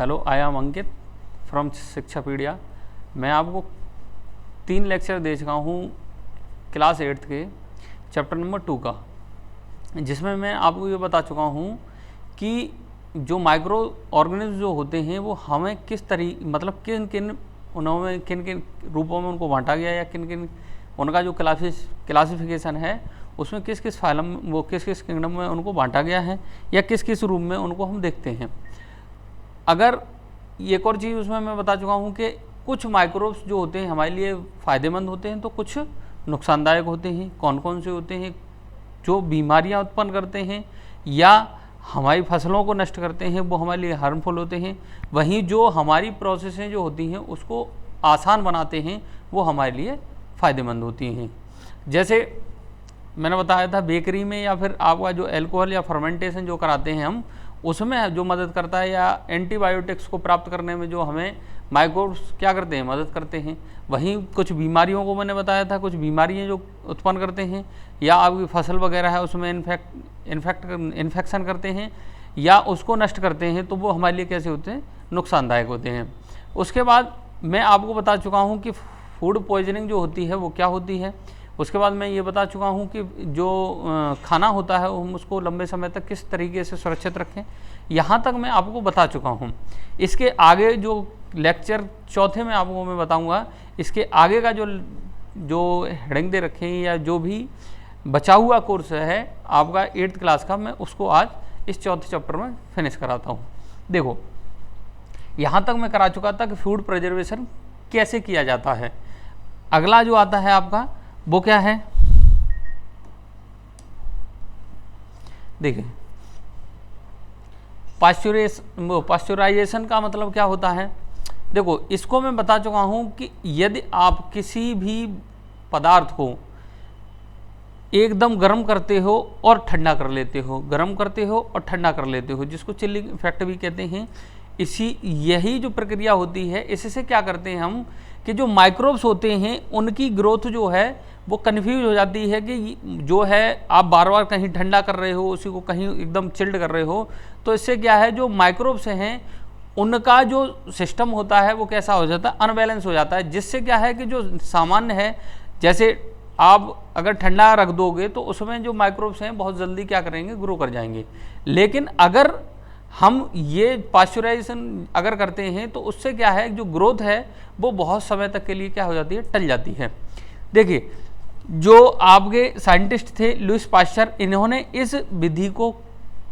Hello, I am Ankit from Shikshapedia. मैं आपको 3 lecture दे चुका हूँ क्लास 8th के चैप्टर नंबर 2 का, जिसमें मैं आपको ये बता चुका हूँ कि जो माइक्रो ऑर्गेनिज्म जो होते हैं वो हमें किस मतलब किन किन उन्होंने किन किन रूपों में उनको बांटा गया या किन किन उनका जो क्लासिफिकेशन है उसमें किस किस फाइलम वो किस किस किंगडम में उनको बांटा गया है या किस किस रूप में उनको हम देखते हैं। अगर एक और चीज़ उसमें मैं बता चुका हूँ कि कुछ माइक्रोब्स जो होते हैं हमारे लिए फ़ायदेमंद होते हैं तो कुछ नुकसानदायक होते हैं। कौन कौन से होते हैं? जो बीमारियाँ उत्पन्न करते हैं या हमारी फसलों को नष्ट करते हैं वो हमारे लिए हार्मफुल होते हैं। वहीं जो हमारी प्रोसेसें जो होती हैं उसको आसान बनाते हैं वो हमारे लिए फ़ायदेमंद होती हैं। जैसे मैंने बताया था बेकरी में या फिर आपका जो एल्कोहल या फर्मेंटेशन जो कराते हैं हम, उसमें जो मदद करता है या एंटीबायोटिक्स को प्राप्त करने में जो हमें माइक्रोब्स क्या करते हैं, मदद करते हैं। वहीं कुछ बीमारियों को मैंने बताया था, कुछ बीमारियां जो उत्पन्न करते हैं या आपकी फसल वगैरह है उसमें इन्फेक्शन करते हैं या उसको नष्ट करते हैं, तो वो हमारे लिए कैसे होते हैं, नुकसानदायक होते हैं। उसके बाद मैं आपको बता चुका हूँ कि फूड पॉइजनिंग जो होती है वो क्या होती है। उसके बाद मैं ये बता चुका हूँ कि जो खाना होता है हम उसको लंबे समय तक किस तरीके से सुरक्षित रखें, यहाँ तक मैं आपको बता चुका हूँ। इसके आगे जो लेक्चर 4थे में आपको मैं बताऊँगा, इसके आगे का जो हेडिंग दे रखे हैं या जो भी बचा हुआ कोर्स है आपका 8th क्लास का, मैं उसको आज इस 4थे चैप्टर में फिनिश कराता हूँ। देखो, यहाँ तक मैं करा चुका था कि फूड प्रिजर्वेशन कैसे किया जाता है। अगला जो आता है आपका वो क्या है, देखिए पास्चुराइजेशन का मतलब क्या होता है। देखो, इसको मैं बता चुका हूं कि यदि आप किसी भी पदार्थ को एकदम गर्म करते हो और ठंडा कर लेते हो, गर्म करते हो और ठंडा कर लेते हो, जिसको चिलिंग इफेक्ट भी कहते हैं, यही जो प्रक्रिया होती है, इससे क्या करते हैं हम कि जो माइक्रोब्स होते हैं उनकी ग्रोथ जो है वो कन्फ्यूज हो जाती है कि जो है आप बार बार कहीं ठंडा कर रहे हो, उसी को कहीं एकदम चिल्ड कर रहे हो, तो इससे क्या है जो माइक्रोब्स हैं उनका जो सिस्टम होता है वो कैसा हो जाता है, अनबैलेंस हो जाता है। जिससे क्या है कि जो सामान्य है, जैसे आप अगर ठंडा रख दोगे तो उसमें जो माइक्रोब्स हैं बहुत जल्दी क्या करेंगे, ग्रो कर जाएंगे। लेकिन अगर हम ये पास्चुराइजेशन अगर करते हैं तो उससे क्या है, जो ग्रोथ है वो बहुत समय तक के लिए क्या हो जाती है, टल जाती है। देखिए, जो आपके साइंटिस्ट थे लुईस पास्चर, इन्होंने इस विधि को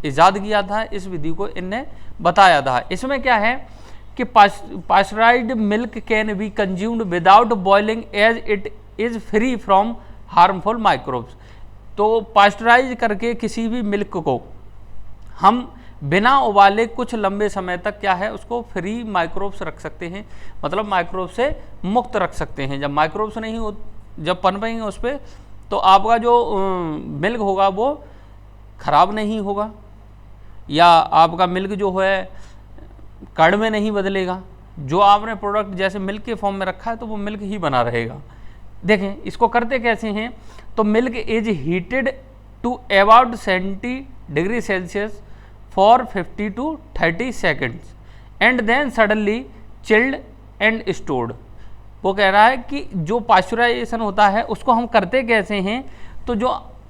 इजाद किया था, इस विधि को इनने बताया था। इसमें क्या है कि pasteurized milk can be consumed without boiling as it is free from harmful microbes. तो पास्चराइज करके किसी भी मिल्क को हम बिना उबाले कुछ लंबे समय तक क्या है उसको फ्री माइक्रोब्स रख सकते हैं, मतलब माइक्रोब से मुक्त रख सकते हैं। जब माइक्रोब्स नहीं हो, जब पनपेंगे उस पर, तो आपका जो मिल्क होगा वो ख़राब नहीं होगा या आपका मिल्क जो है कर्ड में नहीं बदलेगा। जो आपने प्रोडक्ट जैसे मिल्क के फॉर्म में रखा है तो वो मिल्क ही बना रहेगा। देखें इसको करते कैसे हैं, तो milk is heated to about 70 degree Celsius for 50 to 30 seconds and then suddenly chilled and stored. वो कह रहा है कि जो पास्चुराइजेशन होता है उसको हम करते कैसे हैं, तो जो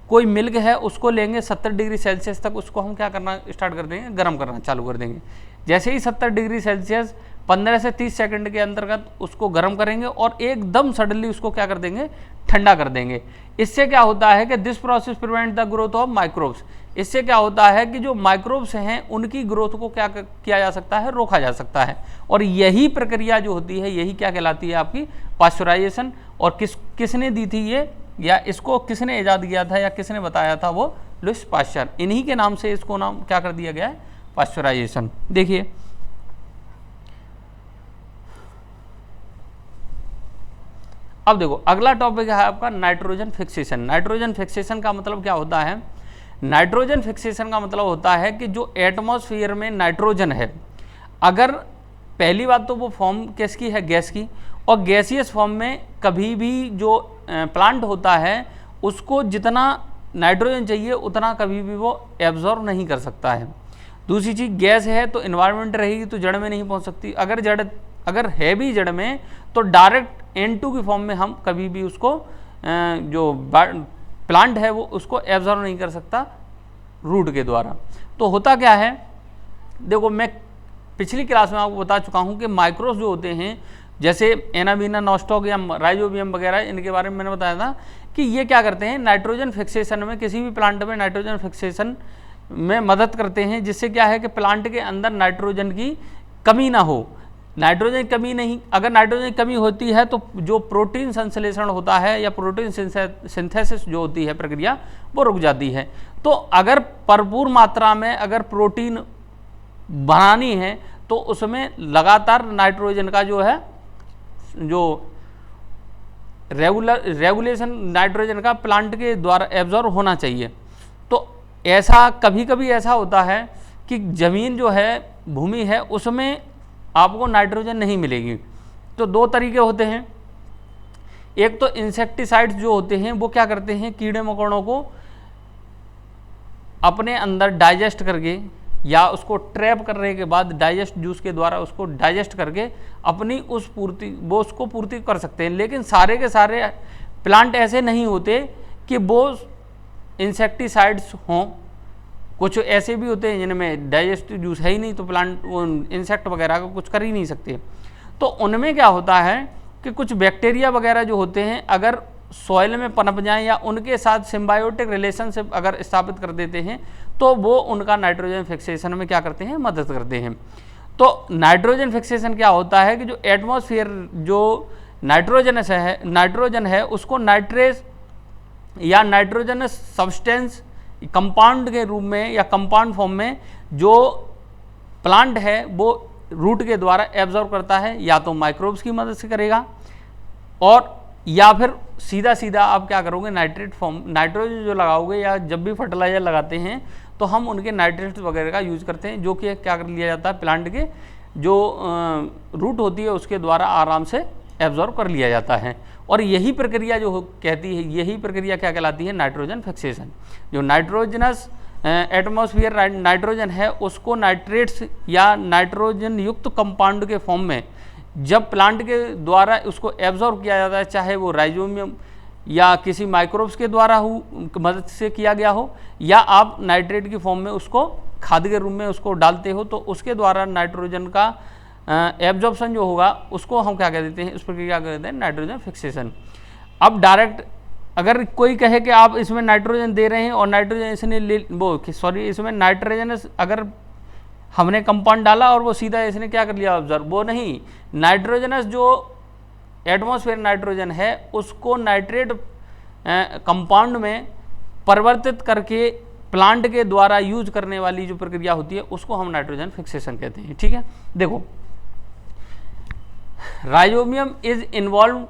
कोई मिल्क है उसको लेंगे 70 डिग्री सेल्सियस तक, उसको हम क्या करना स्टार्ट कर देंगे, गर्म करना चालू कर देंगे। जैसे ही 70 डिग्री सेल्सियस 15 से 30 सेकंड के अंतर्गत उसको गर्म करेंगे और एकदम सडनली उसको क्या कर देंगे, ठंडा कर देंगे। इससे क्या होता है कि this process prevent the growth of microbes. इससे क्या होता है कि जो माइक्रोब्स हैं उनकी ग्रोथ को क्या किया जा सकता है, रोका जा सकता है। और यही प्रक्रिया जो होती है यही क्या कहलाती है, आपकी पास्चुराइजेशन। और किसने दी थी ये, या इसको किसने इजाद किया था या किसने बताया था, वो लुईस पास्चर। इन्हीं के नाम से इसको नाम क्या कर दिया गया है, पास्चुराइजेशन। देखिए अब देखो, अगला टॉपिक है आपका नाइट्रोजन फिक्सेशन। नाइट्रोजन फिक्सेशन का मतलब क्या होता है, नाइट्रोजन फिक्सेशन का मतलब होता है कि जो एटमॉस्फेयर में नाइट्रोजन है, अगर पहली बात तो वो फॉर्म किसकी है, गैस की, और गैसियस फॉर्म में कभी भी जो प्लांट होता है उसको जितना नाइट्रोजन चाहिए उतना कभी भी वो एब्जॉर्ब नहीं कर सकता है। दूसरी चीज़ गैस है तो इन्वायरमेंट रहेगी तो जड़ में नहीं पहुंच सकती। अगर है भी जड़ में तो डायरेक्ट N2 की फॉर्म में हम कभी भी उसको जो प्लांट है वो उसको एब्जॉर्ब नहीं कर सकता रूट के द्वारा। तो होता क्या है, देखो मैं पिछली क्लास में आपको बता चुका हूँ कि माइक्रोब्स जो होते हैं जैसे एनाबीना, नॉस्टॉक या राइजोबियम वगैरह, इनके बारे में मैंने बताया था कि ये क्या करते हैं, नाइट्रोजन फिक्सेशन में, किसी भी प्लांट में नाइट्रोजन फिक्सेशन में मदद करते हैं, जिससे क्या है कि प्लांट के अंदर नाइट्रोजन की कमी ना हो। नाइट्रोजन की कमी नहीं, अगर नाइट्रोजन की कमी होती है तो जो प्रोटीन संश्लेषण होता है या प्रोटीन सिंथेसिस जो होती है प्रक्रिया, वो रुक जाती है। तो अगर भरपूर मात्रा में अगर प्रोटीन बनानी है तो उसमें लगातार नाइट्रोजन का जो है जो रेगुलेशन नाइट्रोजन का प्लांट के द्वारा एब्जॉर्ब होना चाहिए। तो ऐसा कभी कभी ऐसा होता है कि ज़मीन जो है, भूमि है, उसमें आपको नाइट्रोजन नहीं मिलेगी। तो दो तरीके होते हैं, एक तो इंसेक्टिसाइड्स जो होते हैं वो क्या करते हैं, कीड़े मकोड़ों को अपने अंदर डाइजेस्ट करके या उसको ट्रैप करने के बाद डाइजेस्ट जूस के द्वारा उसको डाइजेस्ट करके अपनी उसको पूर्ति कर सकते हैं। लेकिन सारे के सारे प्लांट ऐसे नहीं होते कि वो इंसेक्टिसाइड्स हों, कुछ ऐसे भी होते हैं जिनमें डाइजेस्टिव जूस है ही नहीं, तो प्लांट वो इंसेक्ट वगैरह का कुछ कर ही नहीं सकते। तो उनमें क्या होता है कि कुछ बैक्टीरिया वगैरह जो होते हैं अगर सॉइल में पनप जाएं या उनके साथ सिम्बायोटिक रिलेशनशिप अगर स्थापित कर देते हैं तो वो उनका नाइट्रोजन फिक्सेशन में क्या करते हैं, मदद करते हैं। तो नाइट्रोजन फिक्सेशन क्या होता है कि जो एटमॉस्फेयर जो नाइट्रोजन है उसको नाइट्रेस या नाइट्रोजनस सब्सटेंस कंपाउंड के रूप में या कंपाउंड फॉर्म में जो प्लांट है वो रूट के द्वारा एब्जॉर्ब करता है, या तो माइक्रोब्स की मदद से करेगा और या फिर सीधा सीधा आप क्या करोगे, नाइट्रेट फॉर्म, नाइट्रोजन जो लगाओगे या जब भी फर्टिलाइजर लगाते हैं तो हम उनके नाइट्रेट वगैरह का यूज करते हैं, जो कि क्या कर लिया जाता है, प्लांट के जो रूट होती है उसके द्वारा आराम से एब्जॉर्ब कर लिया जाता है। और यही प्रक्रिया जो कहती है, यही प्रक्रिया क्या कहलाती है, नाइट्रोजन फिक्सेशन। जो नाइट्रोजनस एटमॉस्फेयर नाइट्रोजन है उसको नाइट्रेट्स या नाइट्रोजन युक्त कंपाउंड के फॉर्म में जब प्लांट के द्वारा उसको एब्जॉर्ब किया जाता है, चाहे वो राइजोबियम या किसी माइक्रोब्स के द्वारा हो, मदद से किया गया हो, या आप नाइट्रेट की फॉर्म में उसको खाद के रूप में उसको डालते हो, तो उसके द्वारा नाइट्रोजन का एब्जॉर्प्शन जो होगा उसको हम क्या कह देते हैं, उस पर क्या कहते हैं, नाइट्रोजन फिक्सेशन। अब डायरेक्ट अगर कोई कहे कि आप इसमें नाइट्रोजन दे रहे हैं और नाइट्रोजन इसमें नाइट्रोजन अगर हमने कंपाउंड डाला और वो सीधा इसने क्या कर लिया, ऑब्जर्व, वो नहीं, नाइट्रोजनस जो एटमॉस्फेयर नाइट्रोजन है उसको नाइट्रेट कंपाउंड में परिवर्तित करके प्लांट के द्वारा यूज करने वाली जो प्रक्रिया होती है उसको हम नाइट्रोजन फिक्सेशन कहते हैं। ठीक है, देखो rhizobium is involve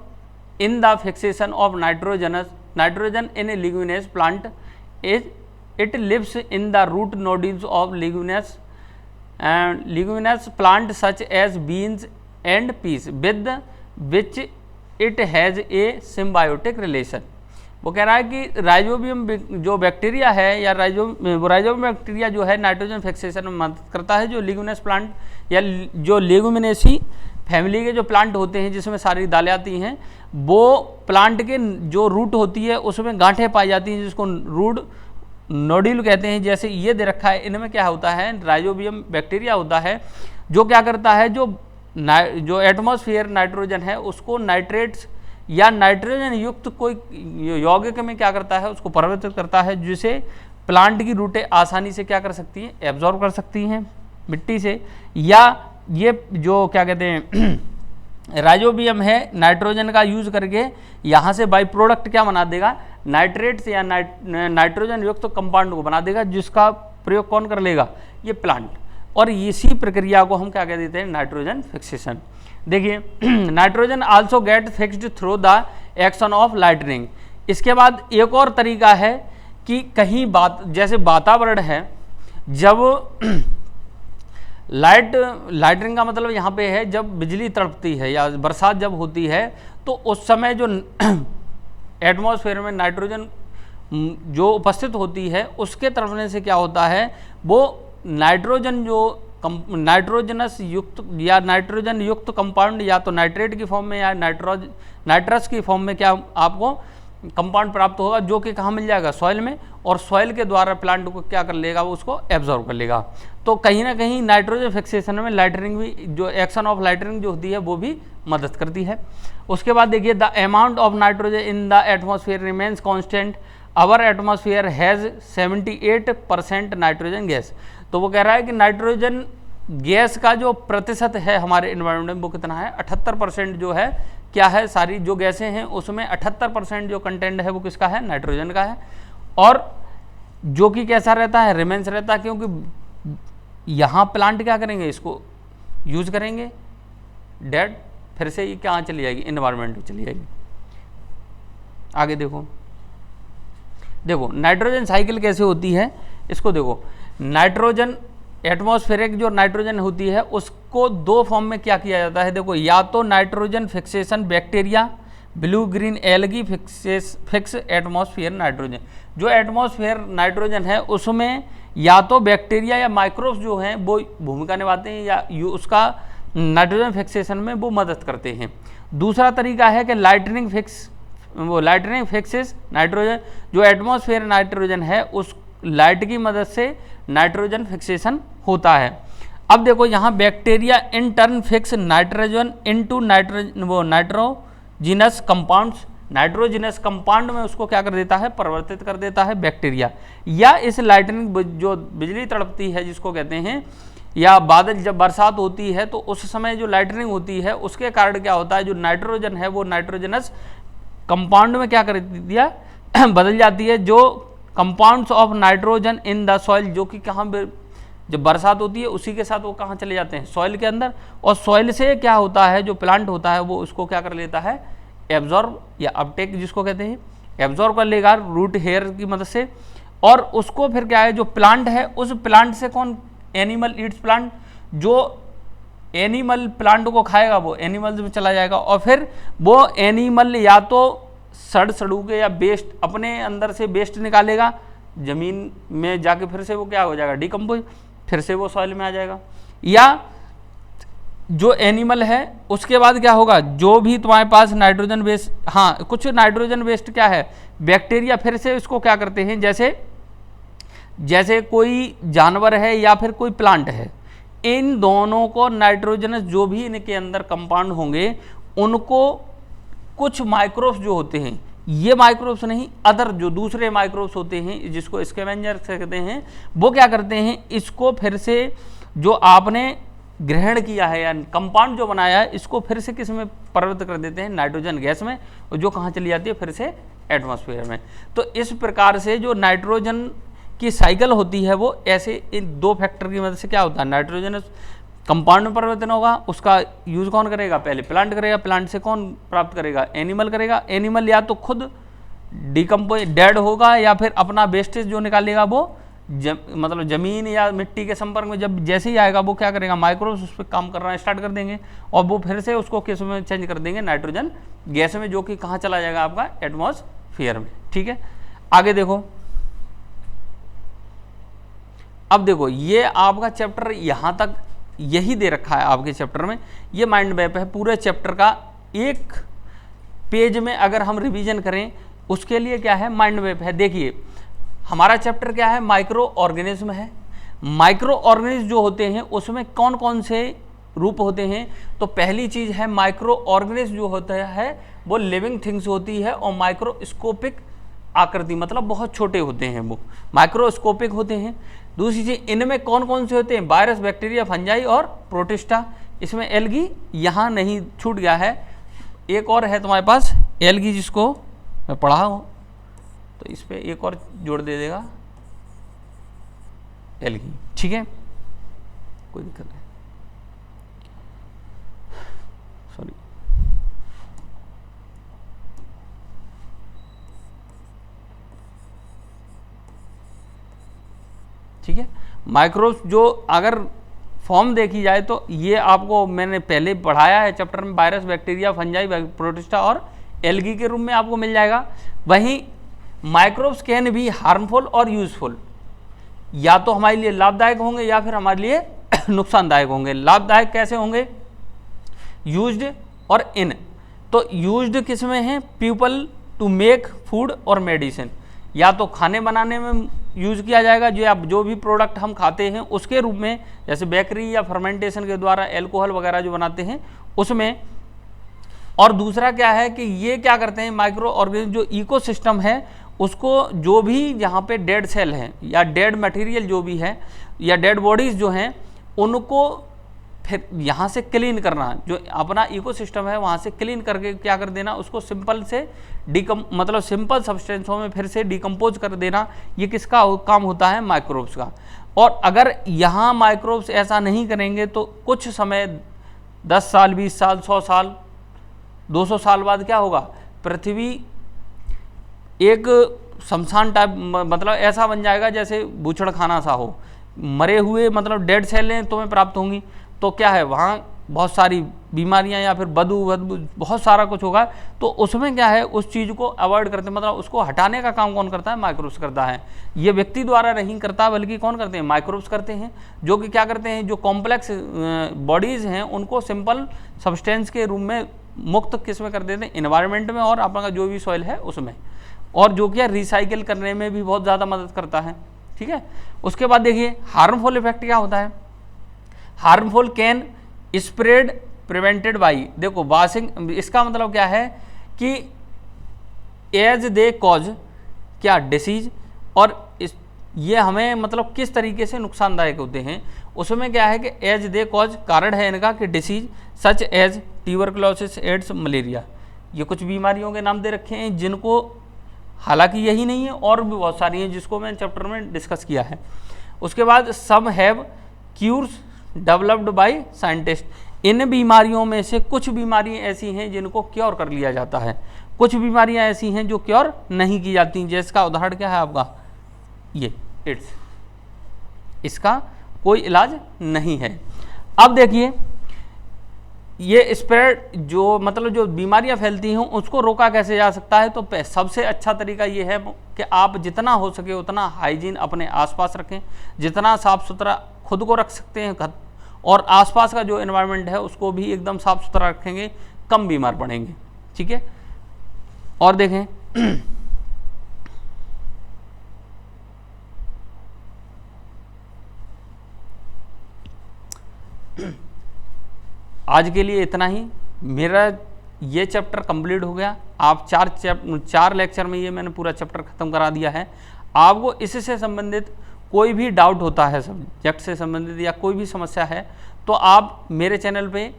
in the fixation of nitrogen in a leguminous plant is it lives in the root nodules of leguminous plant such as beans and peas with which it has a symbiotic relation। वो कह रहा है कि rhizobium जो bacteria है या rhizobium bacteria जो है नाइट्रोजन फिक्सेशन में मदद करता है। जो लिग्यूमिनस प्लांट या जो लेगुमिनेसी फैमिली के जो प्लांट होते हैं जिसमें सारी दालें आती हैं, वो प्लांट के जो रूट होती है उसमें गांठें पाई जाती हैं जिसको रूट नोड्यूल कहते हैं। जैसे ये दे रखा है, इनमें क्या होता है, राइजोबियम बैक्टीरिया होता है जो क्या करता है, जो एटमॉस्फेयर नाइट्रोजन है उसको नाइट्रेट्स या नाइट्रोजन युक्त कोई यौगिक में क्या करता है, उसको परिवर्तित करता है, जिसे प्लांट की रूटें आसानी से क्या कर सकती हैं, एब्जॉर्ब कर सकती हैं मिट्टी से। या ये जो क्या कहते हैं राइजोबियम है नाइट्रोजन का यूज करके यहाँ से बाई प्रोडक्ट क्या बना देगा, नाइट्रेट्स या नाइट्रोजन युक्त कंपाउंड को बना देगा, जिसका प्रयोग कौन कर लेगा, ये प्लांट। और इसी प्रक्रिया को हम क्या कह देते हैं, नाइट्रोजन फिक्सेशन। देखिए nitrogen also get fixed through the action of lightning. इसके बाद एक और तरीका है कि कहीं जैसे वातावरण है, जब लाइटनिंग का मतलब यहाँ पे है जब बिजली तड़पती है या बरसात जब होती है, तो उस समय जो एटमॉस्फेयर में नाइट्रोजन जो उपस्थित होती है उसके तड़पने से क्या होता है, वो नाइट्रोजन जो नाइट्रोजनस युक्त या नाइट्रोजन युक्त कंपाउंड या तो नाइट्रेट की फॉर्म में या नाइट्रस की फॉर्म में क्या आपको कंपाउंड प्राप्त होगा, जो कि कहाँ मिल जाएगा, सॉइल में, और सॉइल के द्वारा प्लांट को क्या कर लेगा, वो उसको एब्जॉर्ब कर लेगा। तो कहीं ना कहीं नाइट्रोजन फिक्सेशन में लाइटनिंग भी, जो एक्शन ऑफ लाइटनिंग जो होती है वो भी मदद करती है। उसके बाद देखिए, the amount of nitrogen in the atmosphere remains constant, our atmosphere has 78% nitrogen gas. तो वो कह रहा है कि नाइट्रोजन गैस का जो प्रतिशत है हमारे इन्वायरमेंट में वो कितना है, 78% जो है क्या है, सारी जो गैसें हैं उसमें 78% जो कंटेंट है वो किसका है, नाइट्रोजन का है। और जो कि कैसा रहता है, रिमेन्स रहता है, क्योंकि यहाँ प्लांट क्या करेंगे, इसको यूज करेंगे, डेड, फिर से ये कहाँ चली जाएगी, इन्वायरमेंट में चली जाएगी। आगे देखो, देखो नाइट्रोजन साइकिल कैसे होती है, इसको देखो, नाइट्रोजन एटमॉस्फेरिक जो नाइट्रोजन होती है उसको दो फॉर्म में क्या किया जाता है, देखो, या तो nitrogen fixation bacteria, blue green algae fix atmosphere nitrogen. जो एटमॉस्फेयर नाइट्रोजन है उसमें या तो बैक्टीरिया या माइक्रोब्स जो हैं वो भूमिका निभाते हैं या उसका नाइट्रोजन फिक्सेशन में वो मदद करते हैं। दूसरा तरीका है कि लाइटनिंग फिक्सेस नाइट्रोजन, जो एटमॉस्फेयर नाइट्रोजन है उस लाइट की मदद से नाइट्रोजन फिक्सेशन होता है। अब देखो यहाँ bacteria in turn fix nitrogen into nitrogenous compounds, nitrogenous compound में उसको क्या कर देता है, परिवर्तित कर देता है बैक्टीरिया। या इस लाइटनिंग जो बिजली तड़पती है जिसको कहते हैं, या बादल जब बरसात होती है तो उस समय जो लाइटनिंग होती है उसके कारण क्या होता है, जो नाइट्रोजन है वो नाइट्रोजनस कंपाउंड में क्या कर दिया, बदल जाती है। जो compounds of nitrogen in the soil, जो कि कहाँ जब बरसात होती है उसी के साथ वो कहाँ चले जाते हैं, सॉइल के अंदर, और सॉइल से क्या होता है, जो प्लांट होता है वो उसको क्या कर लेता है, एब्जॉर्ब या अपटेक जिसको कहते हैं, एब्जॉर्ब कर लेगा रूट हेयर की मदद से। और उसको फिर क्या है, जो प्लांट है उस प्लांट से कौन, एनिमल ईट्स प्लांट, जो एनिमल प्लांट को खाएगा वो एनिमल्स में चला जाएगा, और फिर वो एनिमल या तो सड़ू के या वेस्ट, अपने अंदर से वेस्ट निकालेगा, जमीन में जाके फिर से वो क्या हो जाएगा, डिकम्पोज, फिर से वो सॉइल में आ जाएगा। या जो एनिमल है उसके बाद क्या होगा, जो भी तुम्हारे पास नाइट्रोजन वेस्ट, हाँ कुछ नाइट्रोजन वेस्ट क्या है, बैक्टीरिया फिर से इसको क्या करते हैं, जैसे कोई जानवर है या फिर कोई प्लांट है, इन दोनों को नाइट्रोजनस जो भी इनके अंदर कंपाउंड होंगे उनको कुछ माइक्रोब्स जो होते हैं, ये माइक्रोब्स नहीं, अदर जो दूसरे माइक्रोब्स होते हैं जिसको स्कैवेंजर कहते हैं, वो क्या करते हैं, इसको फिर से जो आपने ग्रहण किया है या कंपाउंड जो बनाया है इसको फिर से किस में परिवर्तित कर देते हैं, नाइट्रोजन गैस में, और जो कहाँ चली जाती है, फिर से एटमॉस्फेयर में। तो इस प्रकार से जो नाइट्रोजन की साइकिल होती है वो ऐसे इन दो फैक्टर की मदद से क्या होता है, नाइट्रोजन कंपाउंड में परिवर्तन होगा, उसका यूज कौन करेगा, पहले प्लांट करेगा, प्लांट से कौन प्राप्त करेगा, एनिमल करेगा, एनिमल या तो खुद डिकम्पोज डेड होगा या फिर अपना वेस्टेज जो निकालेगा वो मतलब जमीन या मिट्टी के संपर्क में जब जैसे ही आएगा वो क्या करेगा, माइक्रोब्स उस पर काम करना स्टार्ट कर देंगे और वो फिर से उसको किस में चेंज कर देंगे, नाइट्रोजन गैस में, जो कि कहाँ चला जाएगा, आपका एटमॉस्फेयर में। ठीक है, आगे देखो, अब देखो ये आपका चैप्टर यहाँ तक यही दे रखा है आपके चैप्टर में, ये माइंड मैप है पूरे चैप्टर का। एक पेज में अगर हम रिवीजन करें उसके लिए क्या है, माइंड मैप है। देखिए हमारा चैप्टर क्या है, माइक्रो ऑर्गेनिज्म है। माइक्रो ऑर्गेनिज्म जो होते हैं उसमें कौन कौन से रूप होते हैं, तो पहली चीज है माइक्रो ऑर्गेनिज्म जो होता है वो लिविंग थिंग्स होती है और माइक्रोस्कोपिक आकृति, मतलब बहुत छोटे होते हैं, वो माइक्रोस्कोपिक होते हैं। दूसरी चीज, इनमें कौन कौन से होते हैं, वायरस, बैक्टीरिया, फंजाई और प्रोटिस्टा। इसमें एल्गी यहाँ नहीं, छूट गया है, एक और है तुम्हारे पास एल्गी जिसको मैं पढ़ा हूँ, तो इस पर एक और जोड़ दे देगा एल्गी। ठीक है, कोई दिक्कत नहीं, सॉरी। ठीक है, माइक्रोब्स जो अगर फॉर्म देखी जाए तो ये आपको मैंने पहले पढ़ाया है चैप्टर में, वायरस, बैक्टीरिया, फंजाई, प्रोटिस्टा और एल्गी के रूप में आपको मिल जाएगा। वहीं माइक्रोब्स कैन भी हार्मफुल और यूजफुल, या तो हमारे लिए लाभदायक होंगे या फिर हमारे लिए नुकसानदायक होंगे। लाभदायक कैसे होंगे? यूज्ड और इन। तो यूज्ड किस में है? पीपल टू मेक फूड और मेडिसिन, या तो खाने बनाने में यूज किया जाएगा, जो भी प्रोडक्ट हम खाते हैं उसके रूप में, जैसे बेकरी या फर्मेंटेशन के द्वारा एल्कोहल वगैरह जो बनाते हैं उसमें। और दूसरा क्या है कि ये क्या करते हैं, माइक्रो ऑर्गेनिज्म जो इकोसिस्टम है उसको, जो भी यहाँ पे डेड सेल हैं या डेड मटेरियल जो भी है या डेड बॉडीज जो हैं उनको फिर यहाँ से क्लीन करना, जो अपना इकोसिस्टम है वहाँ से क्लीन करके क्या कर देना, उसको सिंपल से मतलब सिंपल सब्सटेंसों में फिर से डिकम्पोज कर देना। ये किसका काम होता है? माइक्रोब्स का। और अगर यहाँ माइक्रोब्स ऐसा नहीं करेंगे तो कुछ समय 10 साल 20 साल 100 साल 200 साल बाद क्या होगा, पृथ्वी एक शमशान टाइप, मतलब ऐसा बन जाएगा जैसे बूचड़खाना सा हो, मरे हुए मतलब डेड सेलें तुम्हें प्राप्त होंगी। तो क्या है, वहाँ बहुत सारी बीमारियां या फिर बदबू बहुत सारा कुछ होगा। तो उसमें क्या है, उस चीज़ को अवॉइड करते हैं, मतलब उसको हटाने का काम कौन करता है? माइक्रोब्स करता है। ये व्यक्ति द्वारा नहीं करता बल्कि कौन करते हैं? माइक्रोब्स करते हैं, जो कि क्या करते हैं, जो कॉम्प्लेक्स बॉडीज़ हैं उनको सिंपल सब्सटेंस के रूप में मुक्त किस में कर देते हैं? इन्वायरमेंट में और अपना जो भी सॉइल है उसमें, और जो कि रिसाइकिल करने में भी बहुत ज़्यादा मदद करता है। ठीक है। उसके बाद देखिए हार्मफुल इफेक्ट क्या होता है। Harmful can spread prevented by, देखो वाशिंग, इसका मतलब क्या है कि एज दे कॉज क्या डिसीज, और ये हमें मतलब किस तरीके से नुकसानदायक होते हैं, उसमें क्या है कि एज दे कॉज कारण है इनका कि disease such as tuberculosis, AIDS, malaria, ये कुछ बीमारियों के नाम दे रखे हैं जिनको, हालांकि यही नहीं है और भी बहुत सारी हैं जिसको मैंने चैप्टर में डिस्कस किया है। उसके बाद some have cures developed by scientist, इन बीमारियों में से कुछ बीमारियां ऐसी हैं जिनको क्योर कर लिया जाता है, कुछ बीमारियां ऐसी हैं जो क्योर नहीं की जाती, जिसका उदाहरण क्या है आपका ये एड्स, इसका कोई इलाज नहीं है। अब देखिए ये स्प्रेड जो मतलब जो बीमारियां फैलती हैं उसको रोका कैसे जा सकता है, तो सबसे अच्छा तरीका ये है कि आप जितना हो सके उतना हाइजीन अपने आसपास रखें, जितना साफ़ सुथरा खुद को रख सकते हैं और आसपास का जो एनवायरनमेंट है उसको भी एकदम साफ़ सुथरा रखेंगे, कम बीमार पड़ेंगे। ठीक है। और देखें आज के लिए इतना ही, मेरा ये चैप्टर कंप्लीट हो गया। आप चार लेक्चर में ये मैंने पूरा चैप्टर ख़त्म करा दिया है। आपको इससे संबंधित कोई भी डाउट होता है, सब्जेक्ट से संबंधित या कोई भी समस्या है, तो आप मेरे चैनल पे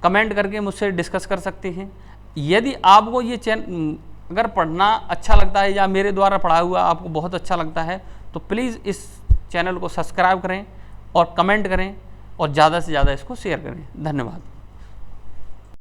कमेंट करके मुझसे डिस्कस कर सकते हैं। यदि आपको ये अगर पढ़ना अच्छा लगता है या मेरे द्वारा पढ़ा हुआ आपको बहुत अच्छा लगता है तो प्लीज़ इस चैनल को सब्सक्राइब करें और कमेंट करें और ज़्यादा से ज़्यादा इसको शेयर करें। धन्यवाद।